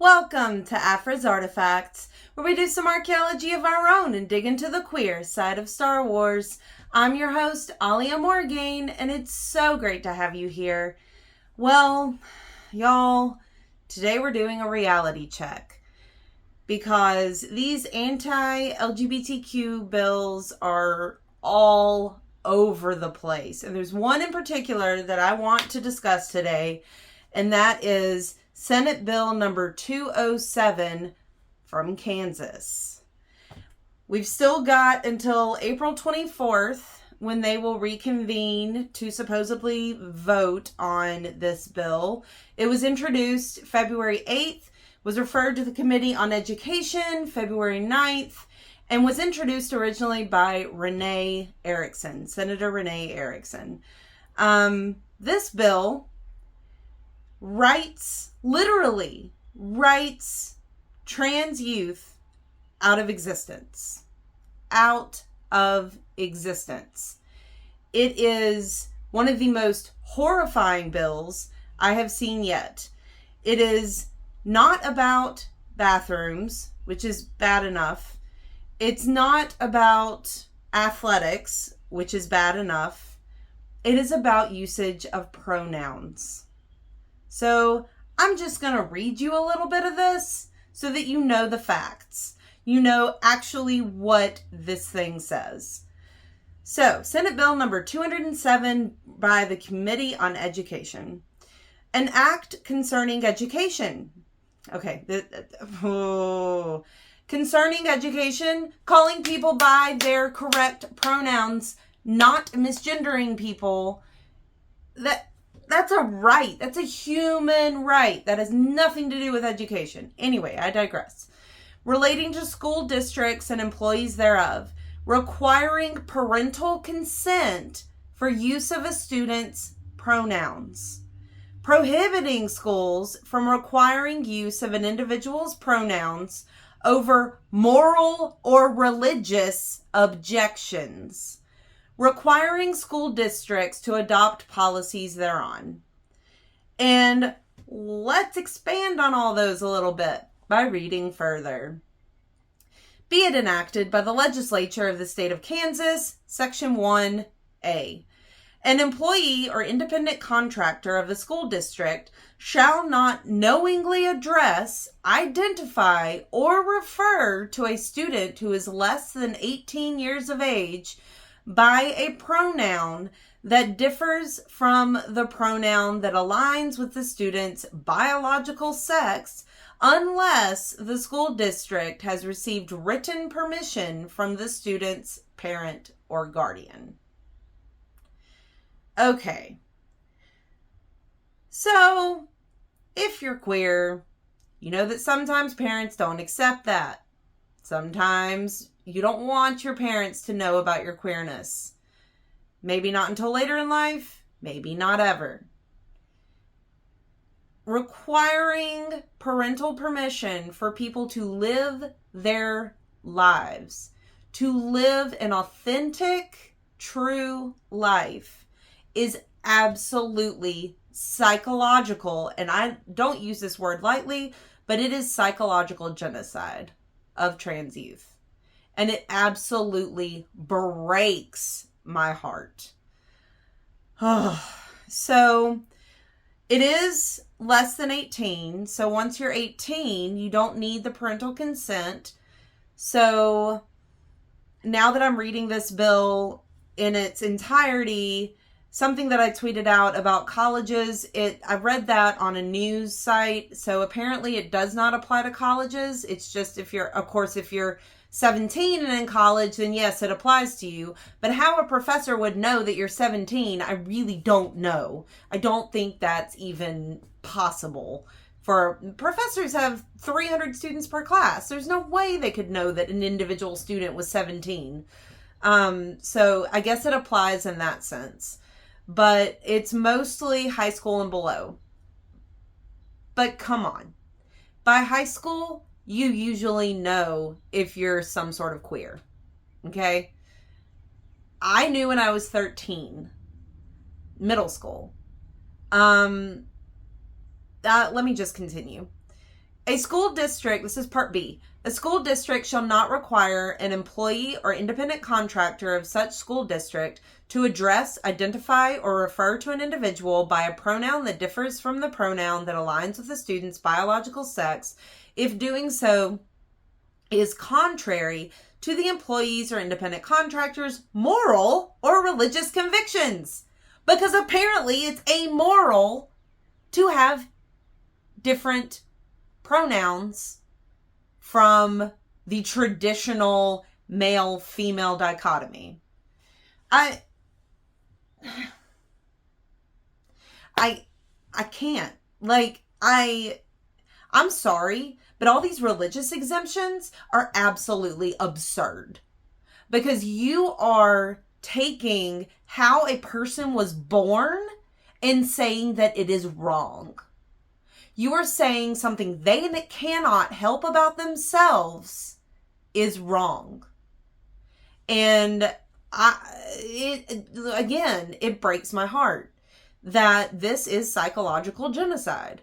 Welcome to Afra's Artifacts, where we do some archaeology of our own and dig into the queer side of Star Wars. I'm your host, Alia Morgaine, and it's so great to have you here. Well, y'all, today we're doing a reality check because these anti-LGBTQ bills are all over the place. And there's one in particular that I want to discuss today, and that is Senate Bill number 207 from Kansas. We've still got until April 24th when they will reconvene to supposedly vote on this bill. It was introduced February 8th, was referred to the Committee on Education February 9th, and was introduced originally by Senator Renee Erickson. This bill literally writes trans youth out of existence. Out of existence. It is one of the most horrifying bills I have seen yet. It is not about bathrooms, which is bad enough. It's not about athletics, which is bad enough. It is about usage of pronouns. So I'm just going to read you a little bit of this so that you know the facts. You know actually what this thing says. So, Senate Bill number 207 by the Committee on Education. An act concerning education. Okay. Concerning education, calling people by their correct pronouns, not misgendering people. That's a right. That's a human right. That has nothing to do with education. Anyway, I digress. Relating to school districts and employees thereof, requiring parental consent for use of a student's pronouns. Prohibiting schools from requiring use of an individual's pronouns over moral or religious objections. Requiring school districts to adopt policies thereon. And let's expand on all those a little bit by reading further. Be it enacted by the legislature of the state of Kansas, Section 1A. An employee or independent contractor of the school district shall not knowingly address, identify, or refer to a student who is less than 18 years of age by a pronoun that differs from the pronoun that aligns with the student's biological sex unless the school district has received written permission from the student's parent or guardian. Okay. So, if you're queer, you know that sometimes parents don't accept that. Sometimes you don't want your parents to know about your queerness. Maybe not until later in life, maybe not ever. Requiring parental permission for people to live their lives, to live an authentic, true life, is absolutely psychological, and I don't use this word lightly, but it is psychological genocide of trans youth. And it absolutely breaks my heart. So, it is less than 18. So once you're 18, you don't need the parental consent. So, now that I'm reading this bill in its entirety, something that I tweeted out about colleges, I read that on a news site. So apparently it does not apply to colleges. It's just if you're 17 and in college, then yes, it applies to you. But how a professor would know that you're 17, I really don't know. I don't think that's even possible. For professors have 300 students per class. There's no way they could know that an individual student was 17. So I guess it applies in that sense. But it's mostly high school and below. But come on. By high school, you usually know if you're some sort of queer. Okay? I knew when I was 13. Middle school. Let me just continue. A school district, this is part B, a school district shall not require an employee or independent contractor of such school district to address, identify, or refer to an individual by a pronoun that differs from the pronoun that aligns with the student's biological sex, if doing so is contrary to the employee's or independent contractor's moral or religious convictions. Because apparently it's amoral to have different pronouns from the traditional male-female dichotomy. I can't. I'm sorry, but all these religious exemptions are absolutely absurd. Because you are taking how a person was born and saying that it is wrong. You are saying something they cannot help about themselves is wrong. And it breaks my heart that this is psychological genocide.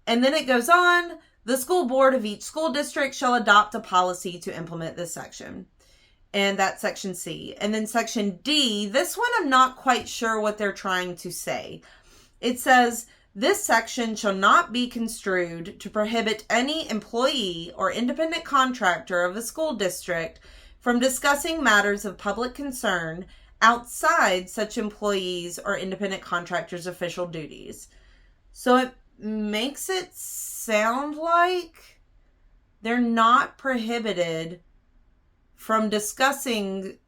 And then it goes on, the school board of each school district shall adopt a policy to implement this section. And that's section C. And then section D, this one I'm not quite sure what they're trying to say. It says, this section shall not be construed to prohibit any employee or independent contractor of a school district from discussing matters of public concern outside such employees or independent contractors' official duties. So it makes it sound like they're not prohibited from discussing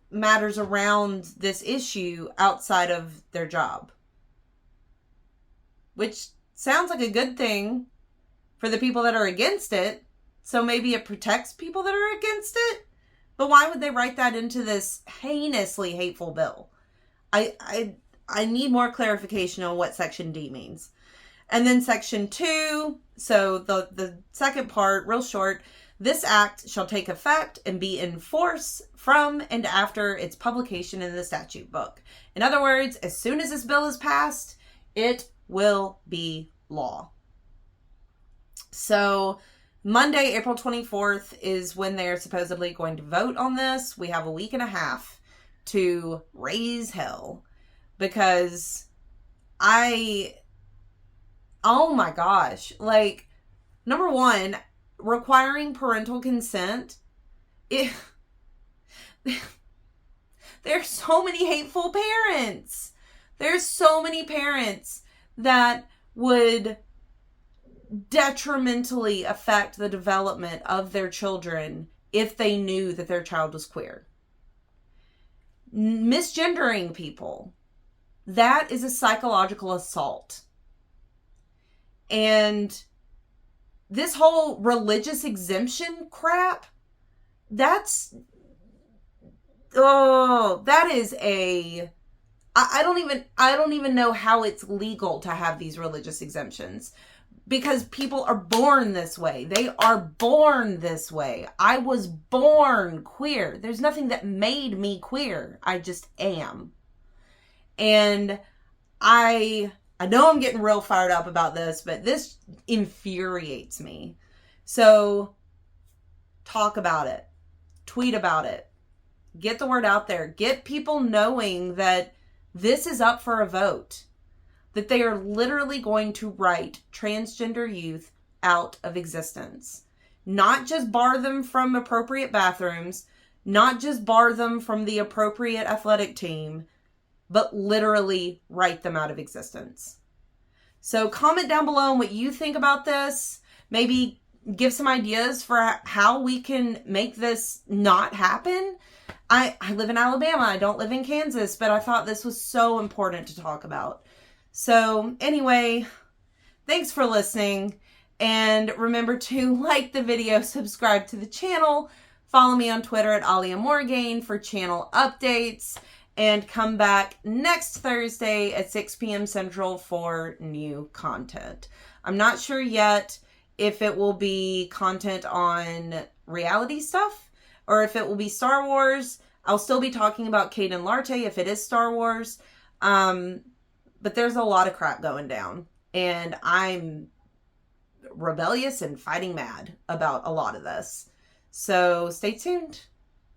matters around this issue outside of their job. Which sounds like a good thing for the people that are against it. So maybe it protects people that are against it. But why would they write that into this heinously hateful bill? I need more clarification on what section D means. And then section 2, so the second part, real short, this act shall take effect and be in force from and after its publication in the statute book. In other words, as soon as this bill is passed, it will be law. So Monday, April 24th is when they're supposedly going to vote on this. We have a week and a half to raise hell because oh my gosh, number one, requiring parental consent, there's so many hateful parents. There's so many parents that would detrimentally affect the development of their children if they knew that their child was queer. Misgendering people, that is a psychological assault. And this whole religious exemption crap, that is I don't even know how it's legal to have these religious exemptions because people are born this way. They are born this way. I was born queer. There's nothing that made me queer. I just am. And I know I'm getting real fired up about this, but this infuriates me. So talk about it. Tweet about it. Get the word out there. Get people knowing that this is up for a vote. That they are literally going to write transgender youth out of existence. Not just bar them from appropriate bathrooms. Not just bar them from the appropriate athletic team. But literally write them out of existence. So comment down below on what you think about this. Maybe give some ideas for how we can make this not happen. I live in Alabama. I don't live in Kansas, but I thought this was so important to talk about. So anyway, thanks for listening. And remember to like the video, subscribe to the channel, follow me on Twitter at Alia Morgaine for channel updates, and come back next Thursday at 6 p.m. Central for new content. I'm not sure yet if it will be content on reality stuff or if it will be Star Wars. I'll still be talking about Caden Larte if it is Star Wars. But there's a lot of crap going down. And I'm rebellious and fighting mad about a lot of this. So stay tuned.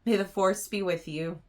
May the force be with you.